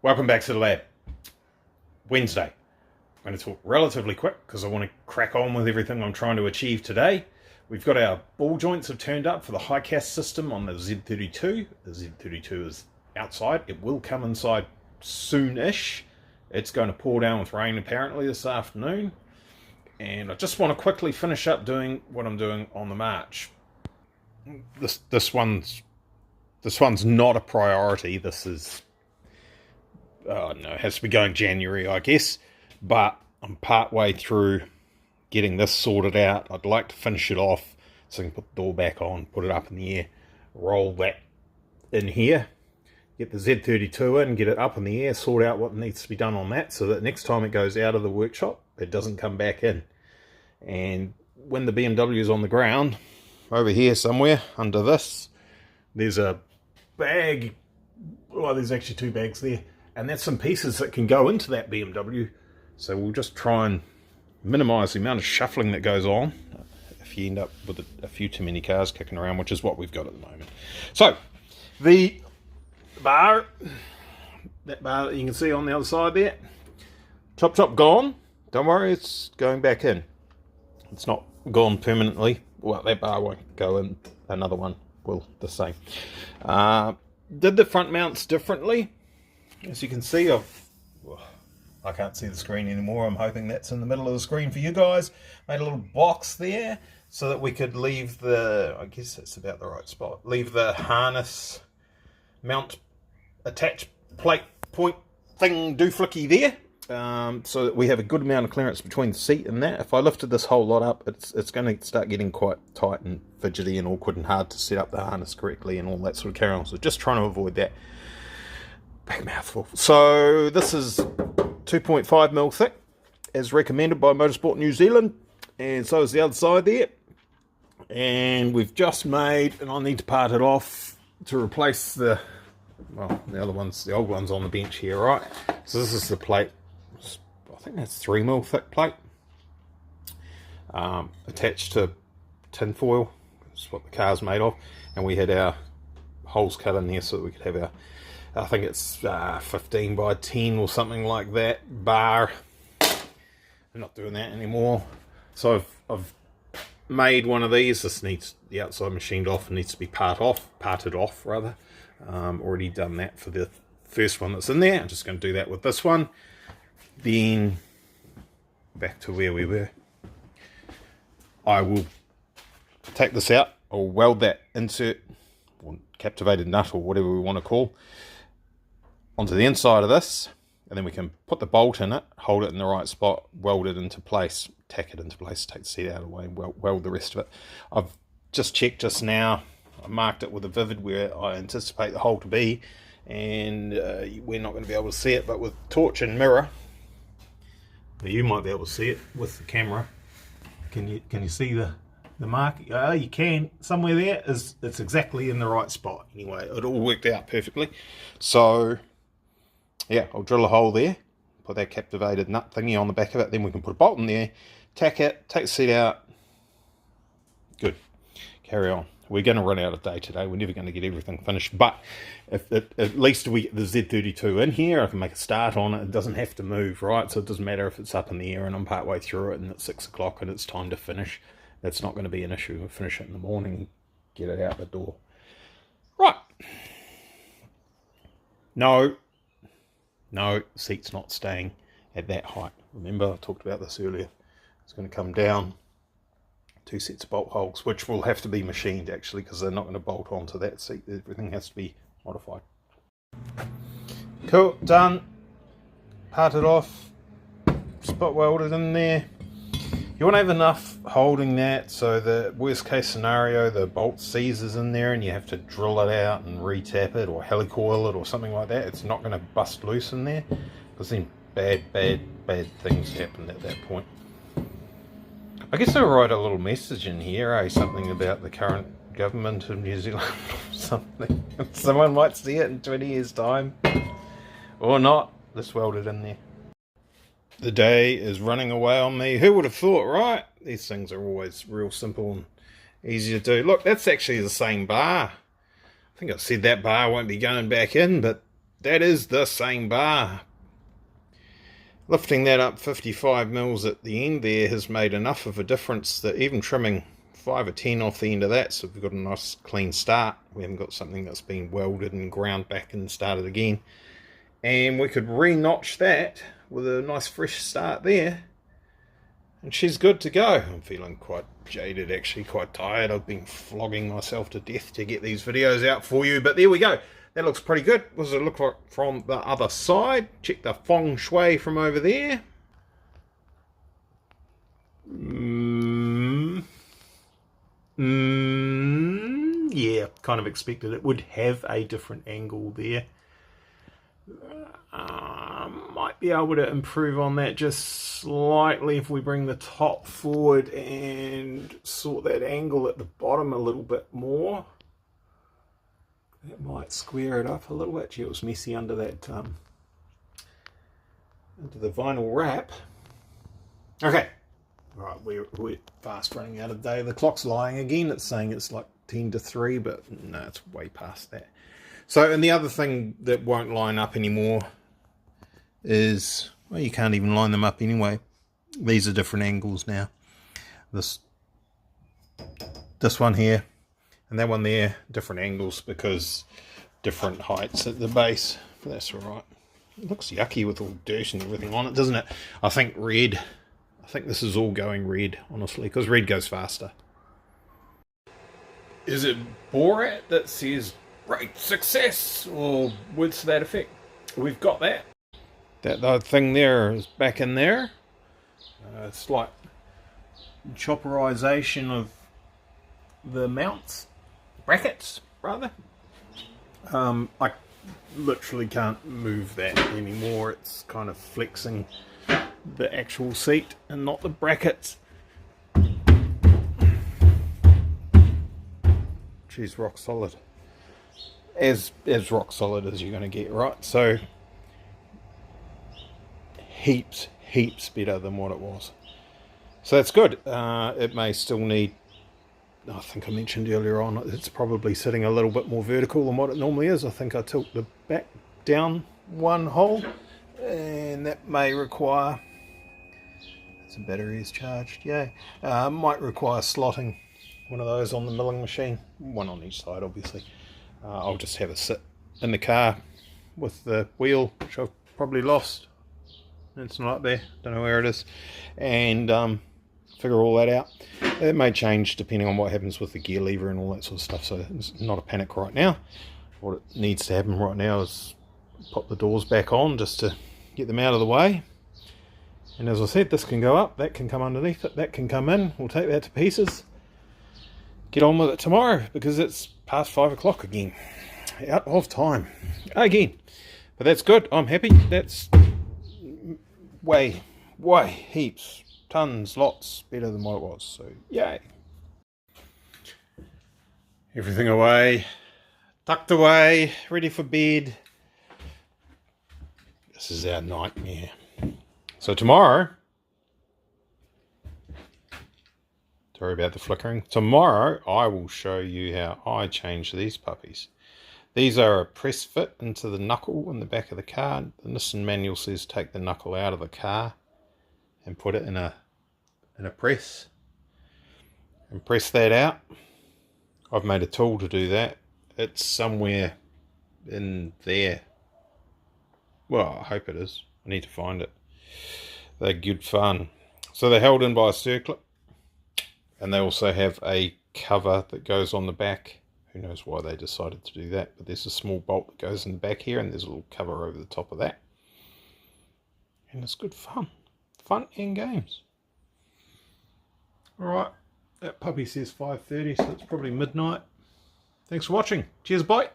Welcome back to the lab. Wednesday. I'm going to talk relatively quick because I want to crack on with everything I'm trying to achieve today. We've got our ball joints have turned up for the high cast system on the Z32. The Z32 is outside. It will come inside soon-ish. It's going to pour down with rain apparently this afternoon. And I just want to quickly finish up doing what I'm doing on the March. This one's not a priority. This is it has to be going January, I guess. But I'm part way through getting this sorted out. I'd like to finish it off so I can put the door back on, put it up in the air, roll that in here, get the Z32 in, get it up in the air, sort out what needs to be done on that so that next time it goes out of the workshop, it doesn't come back in. And when the BMW is on the ground, over here somewhere, under this, there's a bag. Well, there's actually two bags there. And that's some pieces that can go into that BMW. So we'll just try and minimise the amount of shuffling that goes on if you end up with a few too many cars kicking around, which is what we've got at the moment. So, the bar, that bar that you can see on the other side there, chop gone. Don't worry, it's going back in. It's not gone permanently. Well, that bar won't go in. Another one will, the same. Did the front mounts differently. As you can see, I can't see the screen anymore. I'm hoping that's in the middle of the screen for you guys. Made a little box there so that we could leave the, I guess that's about the right spot, leave the harness mount attach plate point thing dooflicky there. So that we have a good amount of clearance between the seat and that. If I lifted this whole lot up, it's going to start getting quite tight and fidgety and awkward and hard to set up the harness correctly and all that sort of carry on. So just trying to avoid that. Big mouthful. So this is 2.5mm thick, as recommended by Motorsport New Zealand, and so is the other side there. And we've just made, and I need to part it off to replace the other ones, the old ones on the bench here, right? So this is the plate. I think that's 3mm thick plate, attached to tin foil. That's what the car's made of, and we had our holes cut in there so that we could have our, I think it's 15 by 10 or something like that bar. I'm not doing that anymore. So I've made one of these. This needs the outside machined off and needs to be parted off rather. Already done that for the first one that's in there. I'm just going to do that with this one. Then back to where we were. I will take this out. I'll weld that insert or captivated nut or whatever we want to call onto the inside of this, and then we can put the bolt in it, hold it in the right spot, weld it into place, tack it into place, take the seat out of the way, and weld the rest of it. I've just checked just now. I marked it with a vivid where I anticipate the hole to be, and we're not going to be able to see it, but with torch and mirror, you might be able to see it with the camera. Can you see the mark? You can. Somewhere there it's exactly in the right spot. Anyway, it all worked out perfectly. So yeah, I'll drill a hole there, put that captivated nut thingy on the back of it, then we can put a bolt in there, tack it, take the seat out. Good. Carry on. We're going to run out of day today. We're never going to get everything finished, but if at least we get the Z32 in here, I can make a start on it. It doesn't have to move, right? So it doesn't matter if it's up in the air and I'm part way through it and it's 6 o'clock and it's time to finish. That's not going to be an issue. We'll finish it in the morning, get it out the door. Right. No, seat's not staying at that height. Remember, I talked about this earlier. It's going to come down 2 sets of bolt holes, which will have to be machined actually, because they're not going to bolt onto that seat. Everything has to be modified. Cool, done. Parted off, spot welded in there. You want to have enough holding that so the worst case scenario, the bolt seizes in there and you have to drill it out and re-tap it or helicoil it or something like that. It's not going to bust loose in there, because then bad things happen at that point. I guess I'll write a little message in here, something about the current government of New Zealand or something. Someone might see it in 20 years time. Or not. Let's weld it in there. The day is running away on me. Who would have thought, right? These things are always real simple and easy to do. Look, that's actually the same bar. I think I said that bar won't be going back in, but that is the same bar. Lifting that up 55 mils at the end there has made enough of a difference that even trimming 5 or 10 off the end of that, so we've got a nice clean start. We haven't got something that's been welded and ground back and started again. And we could re-notch that with a nice fresh start there. And she's good to go. I'm feeling quite jaded, actually, quite tired. I've been flogging myself to death to get these videos out for you. But there we go. That looks pretty good. What does it look like from the other side? Check the feng shui from over there. Yeah, kind of expected it would have a different angle there. Might be able to improve on that just slightly if we bring the top forward and sort that angle at the bottom a little bit more. That might square it up a little. Actually, it was messy under that under the vinyl wrap. Okay, right, we're fast running out of day. The clock's lying again. It's saying it's like 10 to 3, but no, it's way past that. So, and the other thing that won't line up anymore is, well, you can't even line them up anyway. These are different angles now. This one here and that one there, different angles because different heights at the base. But that's all right. It looks yucky with all dirt and everything on it, doesn't it? I think red. I think this is all going red, honestly, because red goes faster. Is it Borat that says great success or words to that effect? We've got that. That thing there is back in there. It's like chopperization of the mounts, brackets rather. I literally can't move that anymore. It's kind of flexing the actual seat and not the brackets. She's rock solid. As rock solid as you're going to get, right? So heaps better than what it was. So that's good. It may still need, I think I mentioned earlier on, it's probably sitting a little bit more vertical than what it normally is. I think I tilt the back down one hole, and that may require, the battery is charged, yay. Might require slotting one of those on the milling machine, one on each side obviously. I'll just have it sit in the car with the wheel, which I've probably lost. It's not up there, don't know where it is, and figure all that out. It may change depending on what happens with the gear lever and all that sort of stuff, so it's not a panic right now. What it needs to happen right now is pop the doors back on just to get them out of the way. And as I said, this can go up, that can come underneath it, that can come in. We'll take that to pieces. Get on with it tomorrow because it's past 5 o'clock again. Out of time again. But that's good. I'm happy. That's way heaps, tons, lots better than what it was. So yay. Everything away, tucked away, ready for bed. This is our nightmare. So tomorrow, sorry about the flickering. Tomorrow I will show you how I change these puppies. These are a press fit into the knuckle in the back of the car. The Nissan manual says take the knuckle out of the car and put it in a press and press that out. I've made a tool to do that. It's somewhere in there. Well, I hope it is. I need to find it. They're good fun. So they're held in by a circlip, and they also have a cover that goes on the back. Who knows why they decided to do that, but there's a small bolt that goes in the back here, and there's a little cover over the top of that. And it's good fun. Fun and games. Alright, that puppy says 5:30, so it's probably midnight. Thanks for watching. Cheers, bye.